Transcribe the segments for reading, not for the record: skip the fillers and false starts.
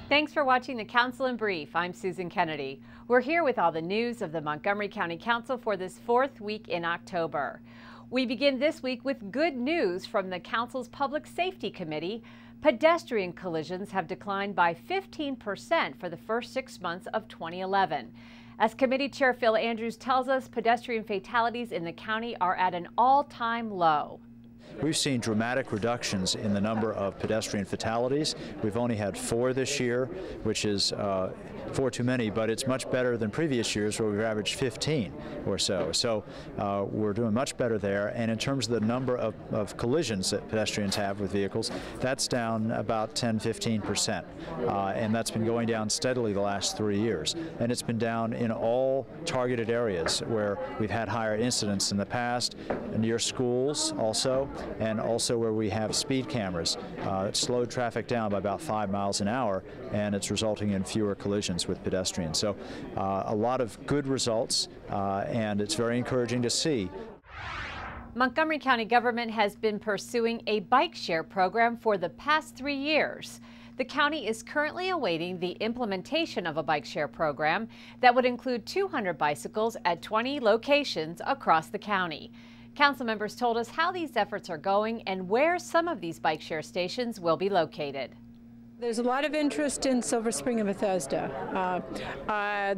Thanks for watching the Council in Brief. I'm Susan Kennedy. We're here with all the news of the Montgomery County Council for this fourth week in October. We begin this week with good news from the Council's Public Safety Committee. Pedestrian collisions have declined by 15% for the first 6 months of 2011. As Committee Chair Phil Andrews tells us, pedestrian fatalities in the county are at an all-time low. We've seen dramatic reductions in the number of pedestrian fatalities. We've only had 4 this year, which is 4 too many, but it's much better than previous years where we've averaged 15 or so. So we're doing much better there. And in terms of the number of collisions that pedestrians have with vehicles, that's down about 10–15%. And that's been going down steadily the last 3 years. And it's been down in all targeted areas where we've had higher incidents in the past, near schools also, and also where we have speed cameras. It slowed traffic down by about 5 miles an hour, and it's resulting in fewer collisions with pedestrians. So a lot of good results, and it's very encouraging to see. Montgomery County government has been pursuing a bike share program for the past 3 years. The county is currently awaiting the implementation of a bike share program that would include 200 bicycles at 20 locations across the county. Council members told us how these efforts are going and where some of these bike share stations will be located. There's a lot of interest in Silver Spring and Bethesda.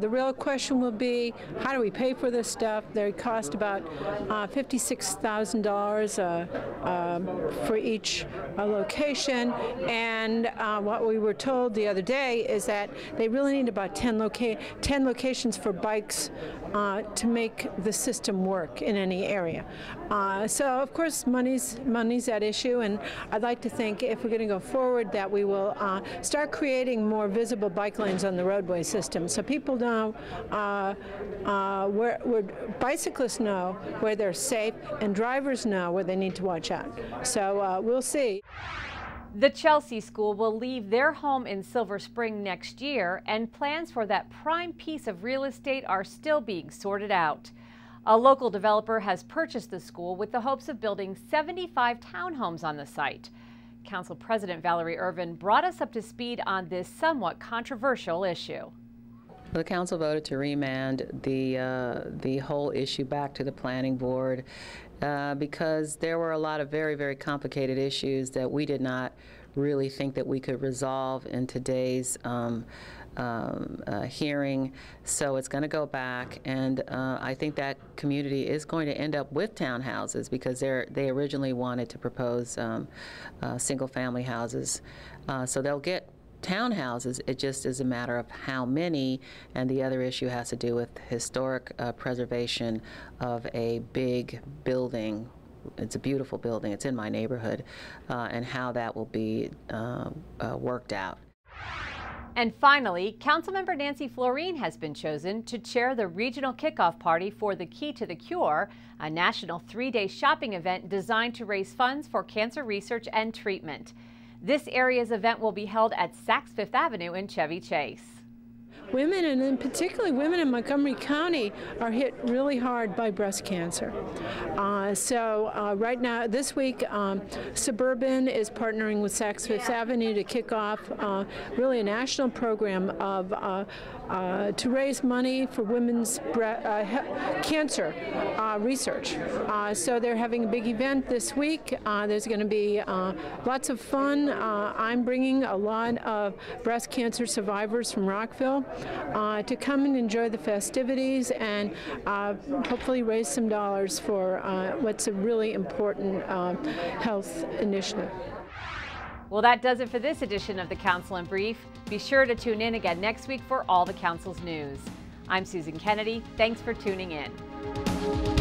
The real question will be, how do we pay for this stuff? They cost about $56,000 for each location, and what we were told the other day is that they really need about 10 locations for bikes to make the system work in any area. So of course money's at issue, and I'd like to think if we're going to go forward that we will start creating more visible bike lanes on the roadway system, so people know where bicyclists know where they're safe, and drivers know where they need to watch out. So we'll see. The Chelsea School will leave their home in Silver Spring next year, and plans for that prime piece of real estate are still being sorted out. A local developer has purchased the school with the hopes of building 75 townhomes on the site. Council President Valerie Irvin brought us up to speed on this somewhat controversial issue. The council voted to remand the whole issue back to the planning board because there were a lot of very, very complicated issues that we did not really think that we could resolve in today's hearing. So it's going to go back, and I think that community is going to end up with townhouses because they originally wanted to propose single-family houses. So they'll get townhouses. It just is a matter of how many, and the other issue has to do with historic preservation of a big building. It's a beautiful building. It's in my neighborhood, and how that will be worked out. And finally, Councilmember Nancy Floreen has been chosen to chair the regional kickoff party for the Key to the Cure, a national 3-day shopping event designed to raise funds for cancer research and treatment. This area's event will be held at Saks Fifth Avenue in Chevy Chase. Women, and in particularly women in Montgomery County, are hit really hard by breast cancer. So right now, this week, Suburban is partnering with Saks Fifth Avenue to kick off really a national program of to raise money for women's cancer research. So they're having a big event this week. There's going to be lots of fun. I'm bringing a lot of breast cancer survivors from Rockville to come and enjoy the festivities and hopefully raise some dollars for what's a really important health initiative. Well, that does it for this edition of the Council in Brief. Be sure to tune in again next week for all the Council's news. I'm Susan Kennedy. Thanks for tuning in.